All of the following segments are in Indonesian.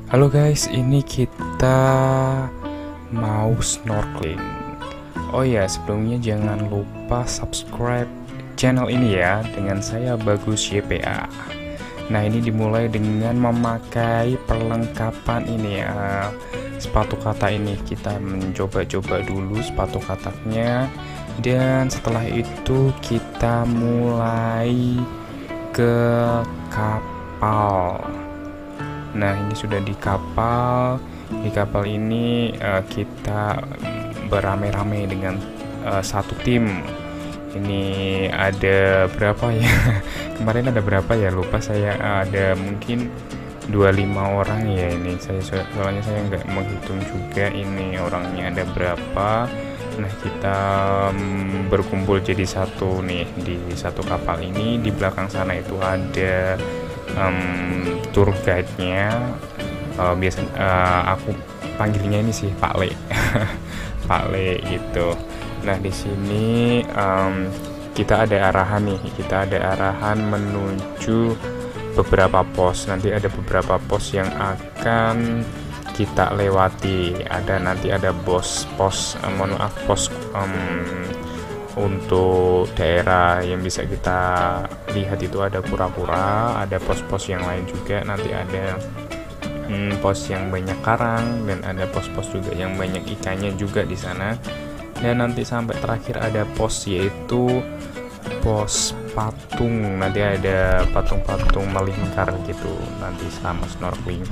Halo guys, ini kita mau snorkeling. Oh ya, sebelumnya jangan lupa subscribe channel ini ya, dengan saya Bagus YPA. Nah, ini dimulai dengan memakai perlengkapan ini ya, sepatu kata ini. Kita mencoba-coba dulu sepatu kataknya, dan setelah itu kita mulai ke kapal. Nah, ini sudah di kapal. Di kapal ini kita beramai-ramai dengan satu tim. Ini ada berapa ya? Kemarin ada berapa ya? Lupa saya. Ada mungkin 25 orang ya ini. Soalnya saya nggak menghitung juga ini orangnya ada berapa. Nah, kita berkumpul jadi satu nih di satu kapal ini. Di belakang sana itu ada tour guide-nya. Biasanya aku panggilnya ini sih Pak Le. Pak Le gitu. Nah, di sini kita ada arahan nih. Kita ada arahan menuju beberapa pos. Nanti ada beberapa pos yang akan kita lewati. Nanti ada pos untuk daerah yang bisa kita lihat itu ada kura-kura, ada pos-pos yang lain juga. Nanti ada pos yang banyak karang, dan ada pos-pos juga yang banyak ikannya juga di sana. Dan nanti sampai terakhir ada pos, yaitu pos patung. Nanti ada patung-patung melingkar gitu nanti selama snorkeling.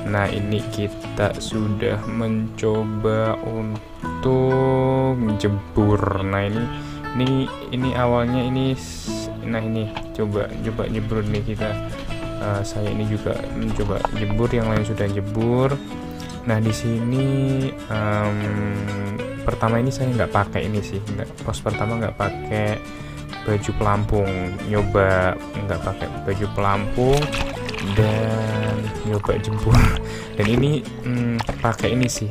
Nah, ini kita sudah mencoba untuk jebur. Nah, ini awalnya ini. Nah, ini coba jebur nih kita. Saya ini juga mencoba jebur, yang lain sudah jebur. Nah, di sini pertama ini saya nggak pakai ini sih. Pos pertama nggak pakai baju pelampung. Nyoba nggak pakai baju pelampung dan nyoba jebur. Dan ini pakai ini sih.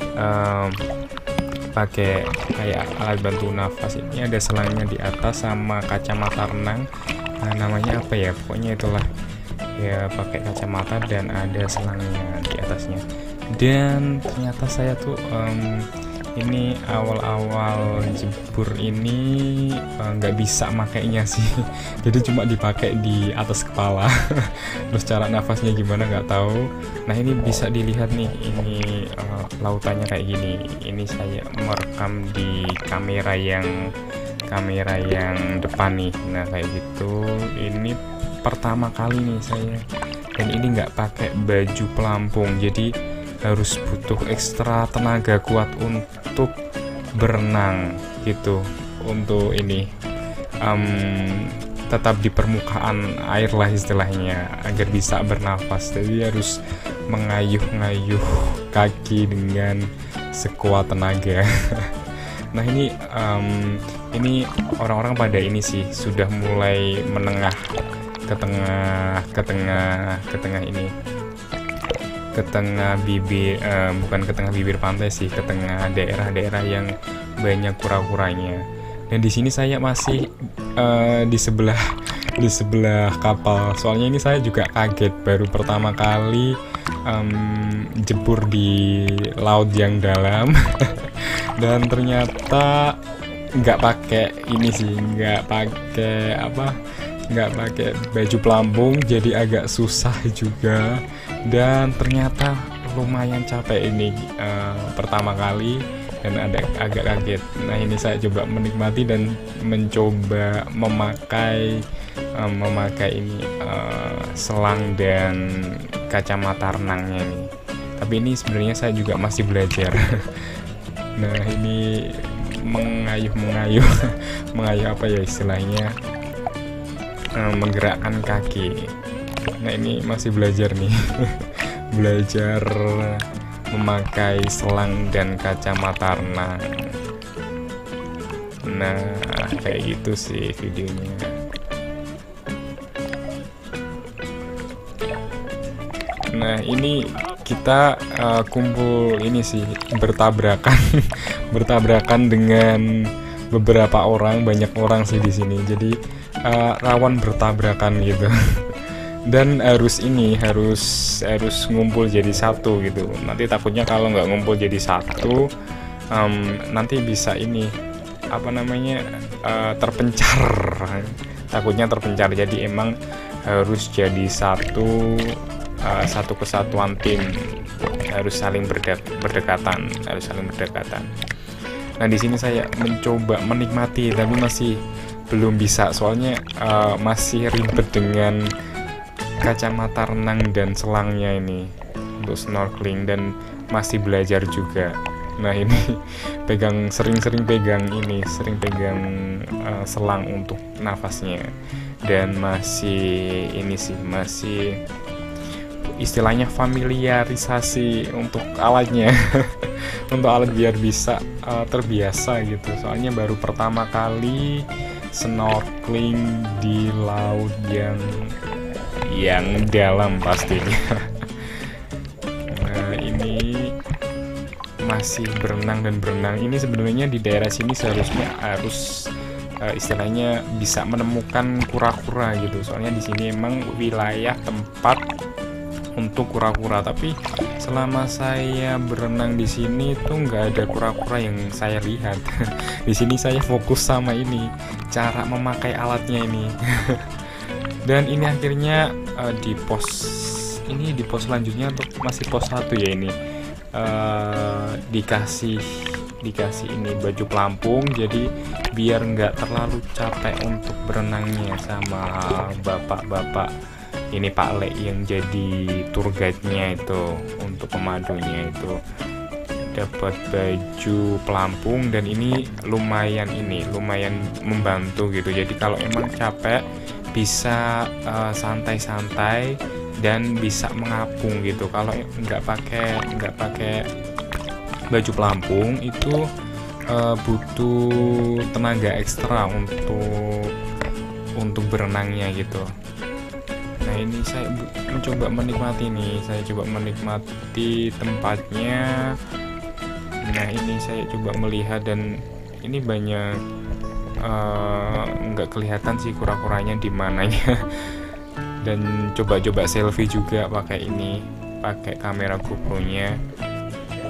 Pakai kayak alat bantu nafas. Ini ada selangnya di atas sama kacamata renang. Namanya apa ya? Pokoknya itulah. Ya, pakai kacamata dan ada selangnya di atasnya. Dan ternyata saya tuh ini awal-awal jebur ini nggak bisa makainya sih. Jadi cuma dipakai di atas kepala. Terus cara nafasnya gimana nggak tahu. Nah, ini bisa dilihat nih, ini lautannya kayak gini. Ini saya merekam di kamera yang depan nih. Nah, kayak gitu. Ini pertama kali nih saya, dan ini nggak pakai baju pelampung, jadi harus butuh ekstra tenaga kuat untuk berenang gitu, untuk ini tetap di permukaan air lah istilahnya, agar bisa bernafas. Jadi harus mengayuh-ngayuh kaki dengan sekuat tenaga. Nah, ini orang-orang pada ini sih sudah mulai menengah ke tengah bibir, bukan ke tengah bibir pantai sih, ke tengah daerah-daerah yang banyak kura-kuranya. Dan di sini saya masih di sebelah kapal. Soalnya ini saya juga kaget, baru pertama kali jebur di laut yang dalam. Dan ternyata nggak pakai ini sih, nggak pakai baju pelampung, jadi agak susah juga. Dan ternyata lumayan capek ini pertama kali, dan agak kaget. Nah, ini saya coba menikmati dan mencoba memakai ini selang dan kacamata renangnya nih. Tapi ini sebenarnya saya juga masih belajar. Nah, ini mengayuh apa ya istilahnya, menggerakkan kaki. Nah, ini masih belajar nih. Belajar memakai selang dan kacamata renang. Nah, kayak gitu sih videonya. Nah, ini kita kumpul ini sih, bertabrakan dengan beberapa orang, banyak orang sih di sini. Jadi rawan bertabrakan gitu. Dan harus ngumpul jadi satu gitu. Nanti takutnya kalau nggak ngumpul jadi satu, nanti bisa ini apa namanya, terpencar. Takutnya terpencar. Jadi emang harus jadi satu, satu kesatuan tim, harus saling berdekatan. Nah, di sini saya mencoba menikmati, tapi masih belum bisa, soalnya masih ribet dengan kacamata renang dan selangnya ini untuk snorkeling, dan masih belajar juga. Nah, ini sering pegang selang untuk nafasnya, dan masih istilahnya familiarisasi untuk alatnya. Untuk alat biar bisa terbiasa gitu, soalnya baru pertama kali snorkeling di laut yang dalam pastinya. Nah, ini masih berenang. Ini sebenarnya di daerah sini seharusnya harus istilahnya bisa menemukan kura-kura gitu, soalnya di sini emang wilayah tempat untuk kura-kura. Tapi selama saya berenang di sini tuh nggak ada kura-kura yang saya lihat. Di sini saya fokus sama ini, cara memakai alatnya ini. Dan ini akhirnya di pos selanjutnya, untuk masih pos 1 ya ini, dikasih ini baju pelampung, jadi biar nggak terlalu capek untuk berenangnya sama bapak-bapak ini, Pak Le yang jadi tour guide-nya itu, untuk pemadunya itu dapat baju pelampung. Dan ini lumayan membantu gitu, jadi kalau emang capek bisa santai-santai dan bisa mengapung gitu. Kalau nggak pakai baju pelampung itu butuh tenaga ekstra untuk berenangnya gitu. Nah, ini saya mencoba menikmati tempatnya. Nah, ini saya coba melihat, dan ini banyak nggak kelihatan sih kura-kuranya di mananya. Dan coba selfie juga pakai kamera GoPro-nya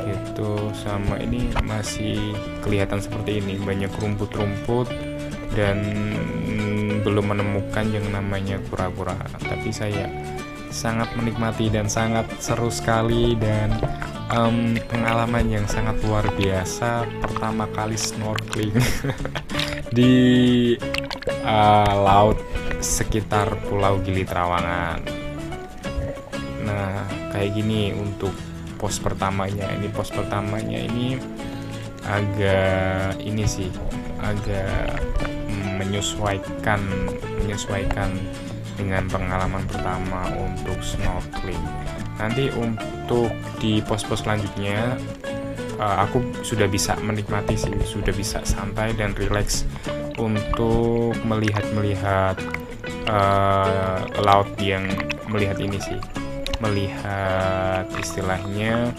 gitu. Sama ini masih kelihatan seperti ini, banyak rumput-rumput dan belum menemukan yang namanya kura-kura. Tapi saya sangat menikmati dan sangat seru sekali, dan pengalaman yang sangat luar biasa, pertama kali snorkeling di laut sekitar Pulau Gili Trawangan. Nah, kayak gini untuk pos pertamanya. Ini agak menyesuaikan dengan pengalaman pertama untuk snorkeling. Nanti untuk di pos-pos selanjutnya aku sudah bisa menikmati sih, sudah bisa santai dan rileks untuk melihat laut, yang melihat istilahnya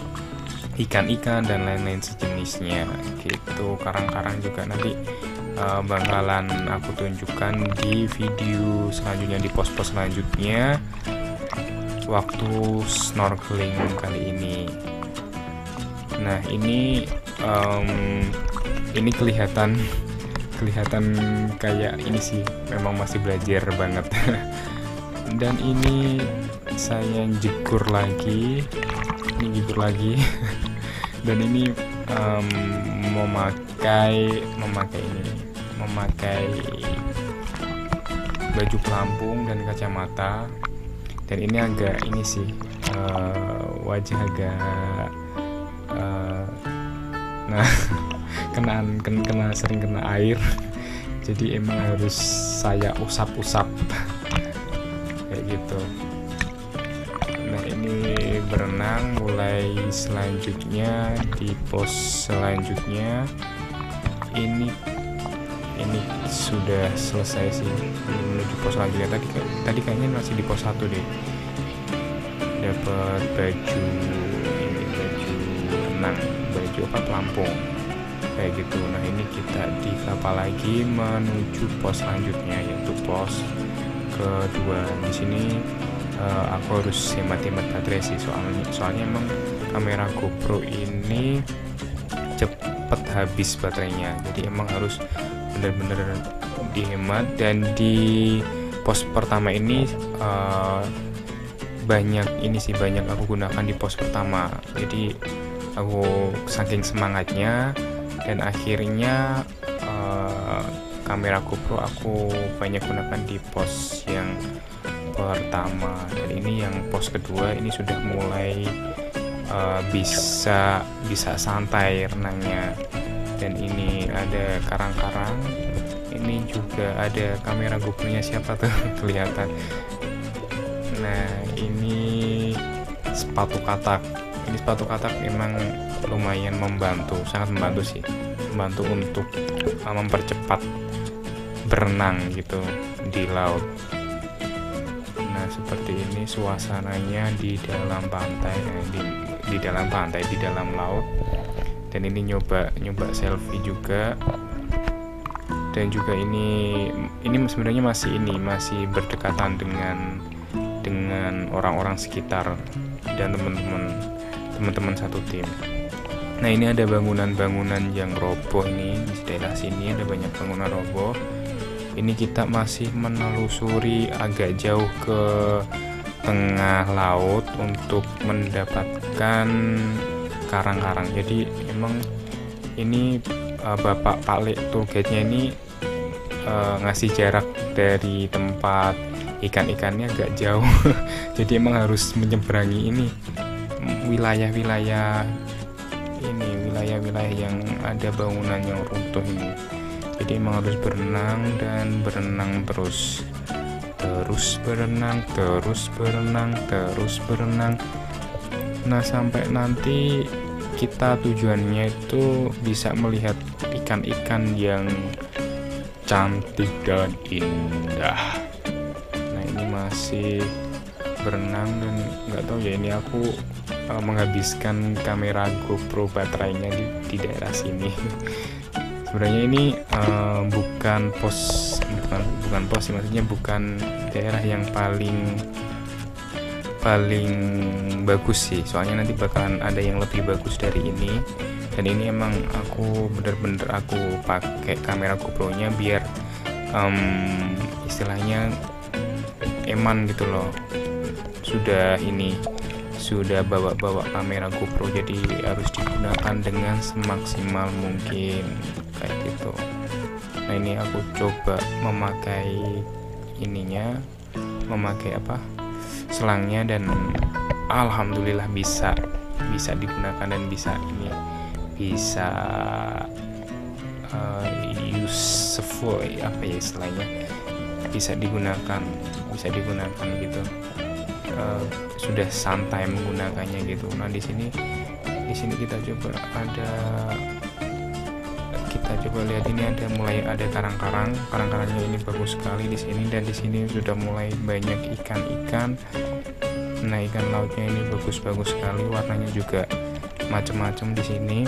ikan-ikan dan lain-lain sejenisnya gitu. Karang-karang juga nanti bakalan aku tunjukkan di video selanjutnya, di pos-pos selanjutnya waktu snorkeling kali ini. Nah, ini kelihatan kayak ini sih, memang masih belajar banget. Dan ini saya jegur lagi dan ini memakai baju pelampung dan kacamata. Dan ini agak wajah agak sering kena air, jadi emang harus saya usap kayak gitu. Nah, ini berenang mulai selanjutnya di pos selanjutnya. Ini sudah selesai sih, menuju pos selanjutnya. Tadi kayaknya masih di pos 1 deh, dapat baju renang, baju pelampung kayak gitu. Nah, ini kita di kapal lagi menuju pos selanjutnya, yaitu pos kedua. Di sini aku harus hemat-hemat baterai sih, soalnya emang kamera GoPro ini cepet habis baterainya, jadi emang harus bener-bener dihemat. Dan di pos pertama ini banyak aku gunakan di pos pertama, jadi aku saking semangatnya dan akhirnya kamera GoPro aku banyak gunakan di pos yang pertama. Dan ini yang pos kedua ini sudah mulai bisa santai renangnya. Dan ini ada karang-karang, ini juga ada kamera GoPro-nya siapa tuh kelihatan. Nah, ini sepatu katak. Ini sepatu katak emang lumayan sangat membantu sih, membantu untuk mempercepat berenang gitu di laut. Nah, seperti ini suasananya di dalam pantai, di dalam laut. Dan ini nyoba selfie juga. Dan juga ini sebenarnya masih berdekatan dengan orang-orang sekitar dan teman-teman satu tim. Nah, ini ada bangunan-bangunan yang roboh. Ini di daerah sini ada banyak bangunan roboh. Ini kita masih menelusuri agak jauh ke tengah laut untuk mendapatkan karang-karang. Jadi emang ini Bapak Pak Lek tour guide-nya ini ngasih jarak dari tempat ikan-ikannya agak jauh. Jadi emang harus menyeberangi ini wilayah-wilayah yang ada bangunan yang runtuh ini. Jadi emang harus berenang dan berenang terus berenang. Nah, sampai nanti kita tujuannya itu bisa melihat ikan-ikan yang cantik dan indah. Nah, ini masih berenang dan nggak tahu ya, ini aku menghabiskan kamera GoPro baterainya di daerah sini. Sebenarnya ini bukan pos sih, maksudnya bukan daerah yang paling bagus sih, soalnya nanti bakalan ada yang lebih bagus dari ini. Dan ini emang aku bener-bener pakai kamera GoPro-nya biar istilahnya eman gitu loh. Sudah bawa kamera GoPro, jadi harus digunakan dengan semaksimal mungkin kayak gitu. Nah, ini aku coba memakai selangnya, dan alhamdulillah bisa digunakan dan bisa useful, apa ya istilahnya, bisa digunakan gitu. Sudah santai menggunakannya gitu. Nah, di sini kita coba lihat, ini mulai ada karang-karangnya ini bagus sekali di sini. Dan di sini sudah mulai banyak ikan. Nah, ikan lautnya ini bagus sekali, warnanya juga macam-macam di sini.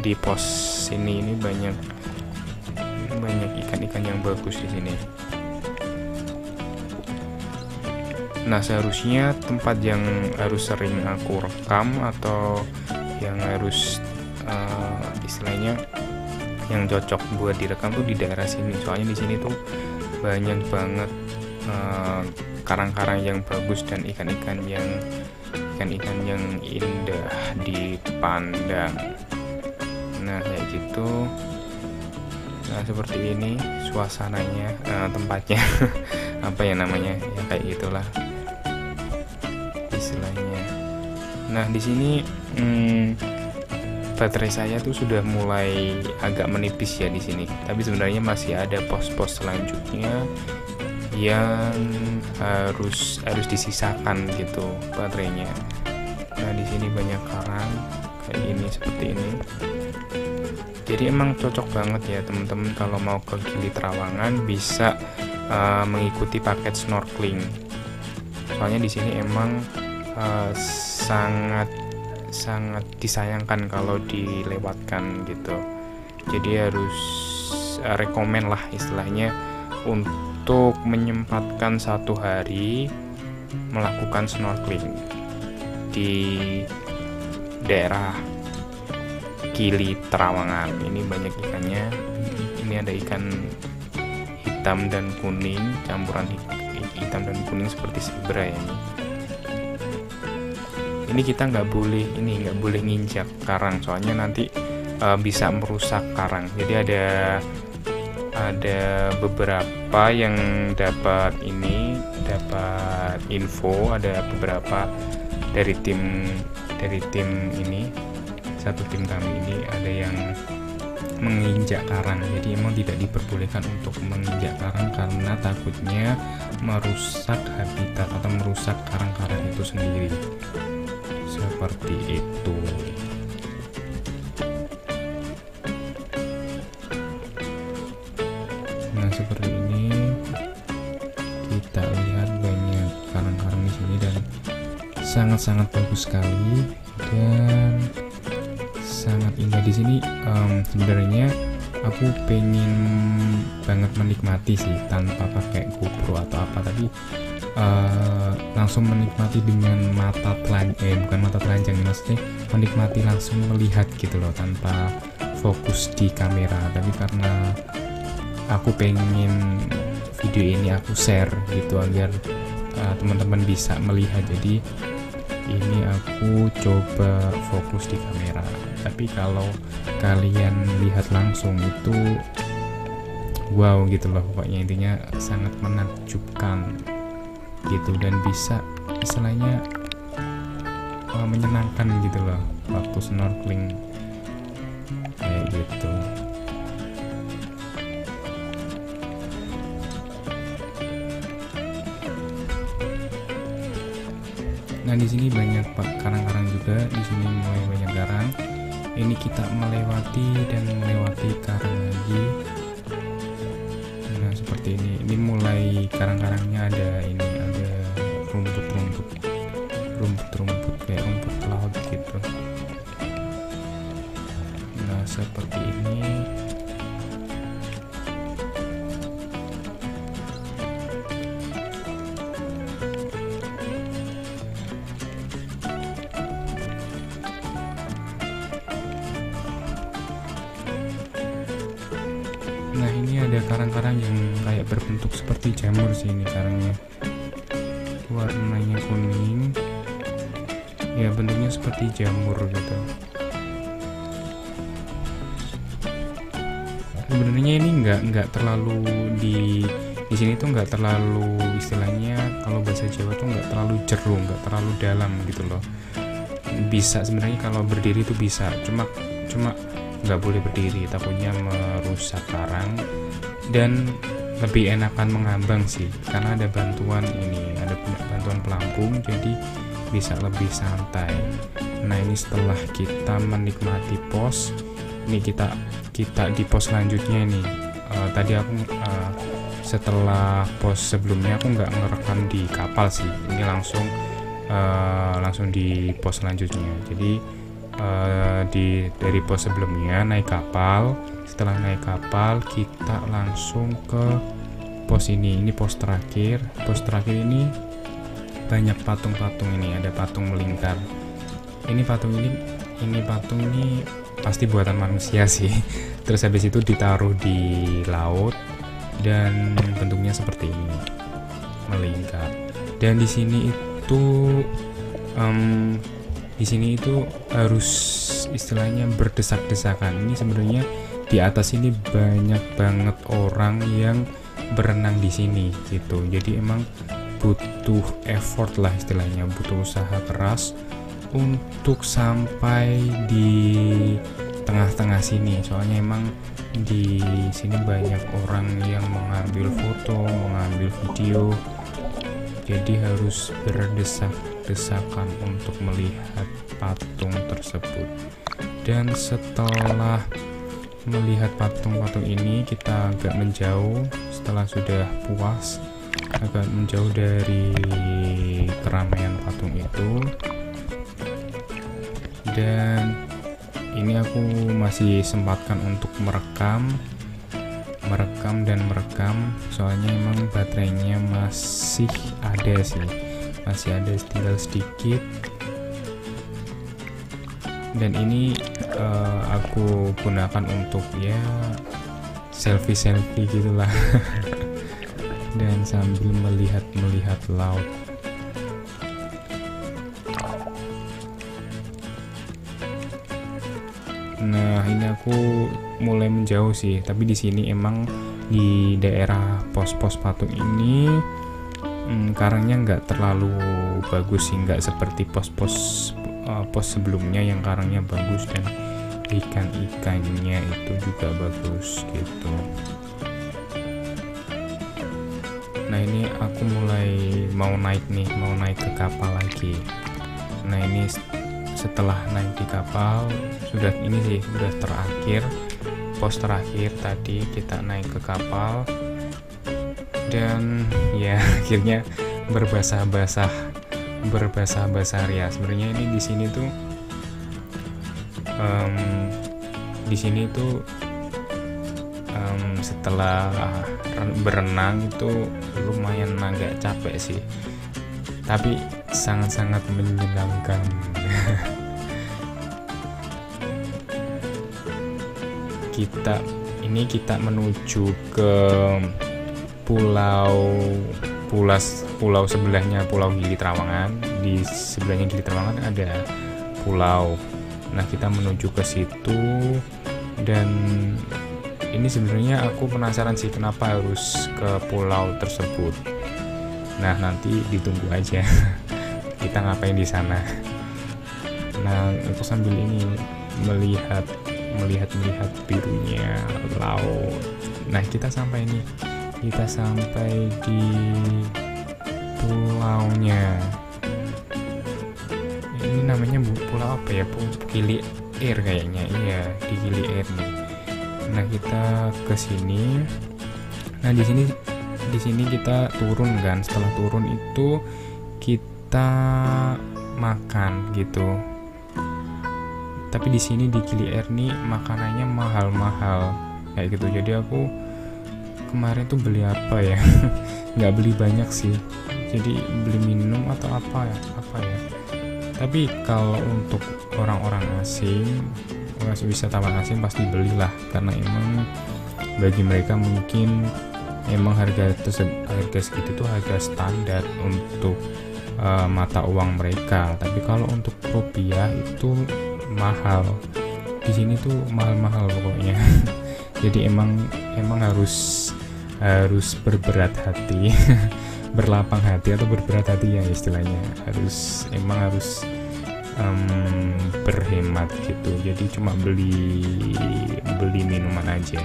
Di pos ini banyak ikan-ikan yang bagus di sini. Nah, seharusnya tempat yang harus sering aku rekam atau yang harus istilahnya yang cocok buat direkam tuh di daerah sini. Soalnya di sini tuh banyak banget karang-karang yang bagus dan ikan-ikan yang indah dipandang. Nah, kayak gitu. Nah, seperti ini suasananya, tempatnya apa ya namanya, ya kayak gitulah istilahnya. Nah, di sini baterai saya tuh sudah mulai agak menipis ya di sini. Tapi sebenarnya masih ada pos-pos selanjutnya yang harus disisakan gitu baterainya. Nah, di sini banyak karang kayak gini, seperti ini. Jadi emang cocok banget ya teman-teman kalau mau ke Gili Trawangan bisa mengikuti paket snorkeling. Soalnya di sini emang sangat disayangkan kalau dilewatkan gitu. Jadi harus rekomen lah istilahnya untuk menyempatkan satu hari melakukan snorkeling di daerah Gili Trawangan. Ini banyak ikannya. Ini ada ikan hitam dan kuning, campuran hitam dan kuning seperti zebra ya ini. Ini kita nggak boleh nginjak karang, soalnya nanti bisa merusak karang. Jadi ada beberapa yang dapat info, ada beberapa dari tim ini, satu tim kami ini ada yang menginjak karang. Jadi emang tidak diperbolehkan untuk menginjak karang karena takutnya merusak habitat atau merusak karang-karang itu sendiri. Seperti itu. Nah, seperti ini kita lihat banyak karang-karang di sini dan sangat-sangat bagus sekali dan sangat indah di sini. Sebenarnya aku pengen banget menikmati sih tanpa pakai GoPro atau apa, tapi langsung menikmati dengan bukan mata telanjang, maksudnya menikmati langsung melihat gitu loh, tanpa fokus di kamera. Tapi karena aku pengen video ini aku share gitu agar teman-teman bisa melihat, jadi ini aku coba fokus di kamera. Tapi kalau kalian lihat langsung itu wow gitu loh, pokoknya intinya sangat menakjubkan gitu, dan bisa istilahnya menyenangkan gitu loh waktu snorkeling kayak gitu. Nah, di sini banyak karang-karang juga. Di sini mulai banyak karang. Ini kita melewati karang lagi. Nah, seperti ini. Ini mulai karang-karangnya ada rumput kayak rumput laut gitu. Nah, seperti ini. Nah, ini ada karang-karang yang kayak berbentuk seperti jamur sih, ini karangnya. Warnanya kuning. Ya, bentuknya seperti jamur gitu. Sebenarnya ini nggak terlalu di sini tuh nggak terlalu, istilahnya kalau bahasa Jawa tuh nggak terlalu jeru, nggak terlalu dalam gitu loh. Bisa sebenarnya kalau berdiri tuh bisa, cuma nggak boleh berdiri, takutnya merusak karang, dan lebih enakan mengambang sih karena ada bantuan pelampung, jadi bisa lebih santai. Nah, ini setelah kita menikmati pos, ini kita di pos selanjutnya ini. Tadi aku setelah pos sebelumnya aku nggak ngerekam di kapal sih, ini langsung di pos selanjutnya. Jadi dari pos sebelumnya naik kapal. Setelah naik kapal kita langsung ke pos ini pos terakhir. Pos terakhir ini banyak patung-patung, ini ada patung melingkar. Ini patung ini pasti buatan manusia sih. Terus habis itu ditaruh di laut dan bentuknya seperti ini, melingkar. Dan di sini itu harus istilahnya berdesak-desakan. Ini sebenarnya di atas ini banyak banget orang yang berenang di sini gitu. Jadi emang butuh effort lah istilahnya, butuh usaha keras untuk sampai di tengah-tengah sini. Soalnya emang di sini banyak orang yang mengambil foto, mengambil video. Jadi harus berdesak-desakan untuk melihat patung tersebut. Dan setelah melihat patung-patung ini, kita agak menjauh. Setelah sudah puas, agak menjauh dari keramaian patung itu. Dan ini aku masih sempatkan untuk merekam, soalnya emang baterainya masih ada sih, masih ada tinggal sedikit. Dan ini aku gunakan untuk ya selfie gitulah. Dan sambil melihat laut. Nah, ini aku mulai menjauh sih, tapi di sini emang di daerah pos-pos patung ini karangnya nggak terlalu bagus sih, nggak seperti pos sebelumnya yang karangnya bagus dan ikan-ikannya itu juga bagus gitu. Nah, ini aku mulai mau naik ke kapal lagi. Nah, ini setelah naik di kapal sudah terakhir, pos terakhir tadi kita naik ke kapal dan ya akhirnya berbasah-basah ria. Sebenarnya ini di sini tuh setelah berenang itu lumayan agak capek sih, tapi sangat-sangat menyenangkan. kita menuju ke pulau sebelahnya, Pulau Gili Trawangan. Di sebelahnya Gili Trawangan ada pulau. Nah, kita menuju ke situ. Dan ini sebenarnya aku penasaran sih kenapa harus ke pulau tersebut. Nah, nanti ditunggu aja kita ngapain di sana. Nah, itu sambil ini melihat birunya laut. Nah, kita sampai di pulaunya. Ini namanya pulau apa ya? Gili Air kayaknya. Iya, di Gili Air nih. Nah, kita ke sini. Nah, di sini kita turun kan. Setelah turun itu kita makan gitu. Tapi di sini di Gili Air nih makanannya mahal-mahal kayak gitu. Jadi aku kemarin tuh beli apa ya? Nggak beli banyak sih. Jadi beli minum atau apa ya? Tapi kalau untuk orang-orang asing, wisatawan asing pasti belilah, karena emang bagi mereka mungkin emang harga segitu tuh harga standar untuk mata uang mereka. Tapi kalau untuk rupiah itu mahal. Di sini tuh mahal-mahal pokoknya. Jadi emang harus berberat hati. Berlapang hati atau berberat hati ya istilahnya. Harus berhemat gitu. Jadi cuma beli minuman aja.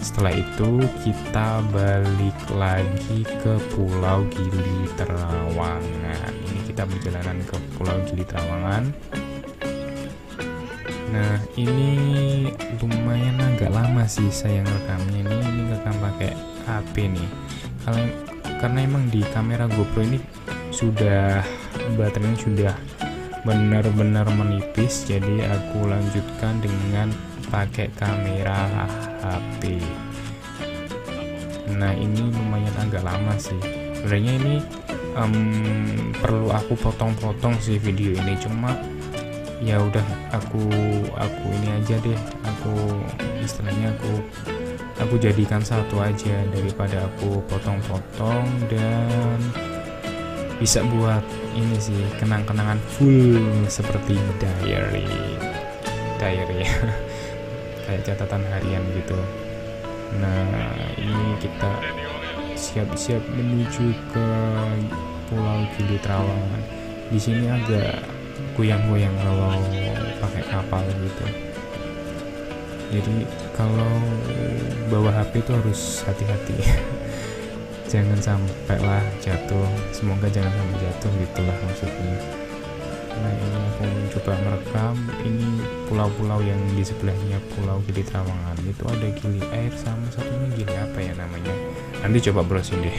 Setelah itu kita balik lagi ke Pulau Gili Trawangan. Ini kita perjalanan ke Pulau Gili Trawangan. Nah, ini lumayan agak lama sih saya ngerekamnya. Ini ngerekam pakai HP nih. Karena emang di kamera GoPro ini baterainya sudah benar-benar menipis, jadi aku lanjutkan dengan pakai kamera HP. Nah, ini lumayan agak lama sih. Sebenarnya ini perlu aku potong-potong sih video ini, cuma ya udah aku ini aja deh. Aku jadikan satu aja daripada aku potong-potong, dan bisa buat ini sih kenang-kenangan full seperti diary kayak catatan harian gitu. Nah, ini kita siap-siap menuju ke Pulau Gili Trawangan. Di sini agak goyang-goyang kalau pakai kapal gitu. Jadi kalau bawa HP itu harus hati-hati. Jangan sampai lah jatuh. Semoga jangan sampai jatuh gitulah maksudnya. Nah, ini aku coba merekam. Ini pulau-pulau yang di sebelahnya Pulau Gili Trawangan. Itu ada Gili Air sama satunya Gili apa ya namanya. Nanti coba browsing deh.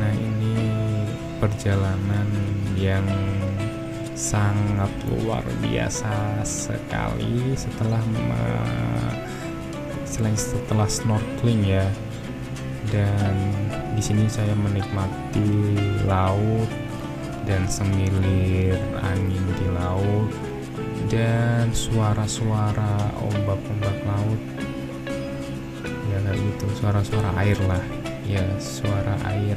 Nah, ini perjalanan yang sangat luar biasa sekali setelah snorkeling ya. Dan Di sini saya menikmati laut dan semilir angin di laut dan suara-suara ombak-ombak laut. Ya kayak gitu, suara-suara air lah. Ya, suara air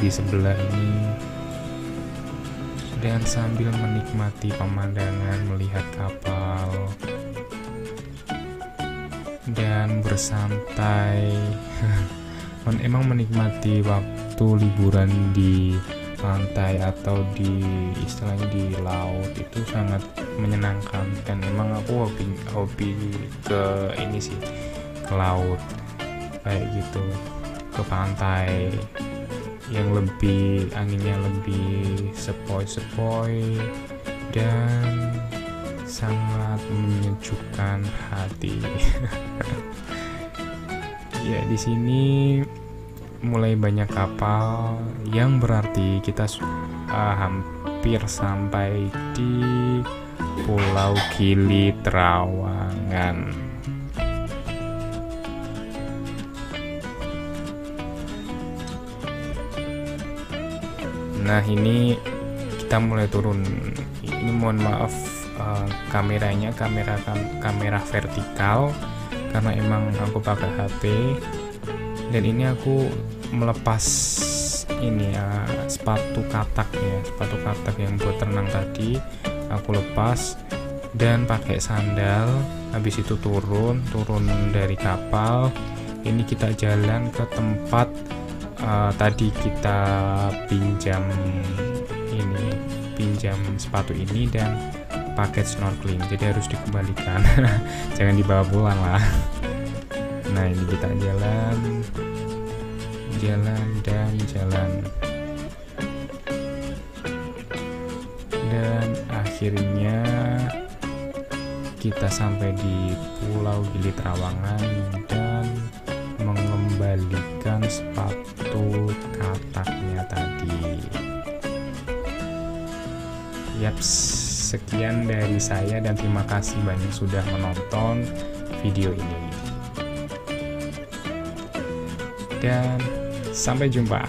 di sebelah ini. Dan sambil menikmati pemandangan, melihat kapal dan bersantai. Emang menikmati waktu liburan di pantai atau di istilahnya di laut itu sangat menyenangkan. Dan emang aku hobi ke ini sih, ke laut kayak gitu, ke pantai yang lebih anginnya lebih sepoi-sepoi dan sangat menyejukkan hati. Ya, di sini mulai banyak kapal, yang berarti kita hampir sampai di Pulau Gili Trawangan. Nah, ini kita mulai turun. Ini mohon maaf, kameranya kamera vertikal karena emang aku pakai HP. Dan ini aku melepas ini sepatu katak yang buat renang tadi. Aku lepas dan pakai sandal. Habis itu turun dari kapal. Ini kita jalan ke tempat tadi kita pinjam sepatu ini dan paket snorkeling. Jadi harus dikembalikan. Jangan dibawa pulang lah. Nah, ini kita jalan dan akhirnya kita sampai di Pulau Gili Trawangan dan mengembalikan sepatu kataknya tadi. Yaps, sekian dari saya dan terima kasih banyak sudah menonton video ini. Dan sampai jumpa.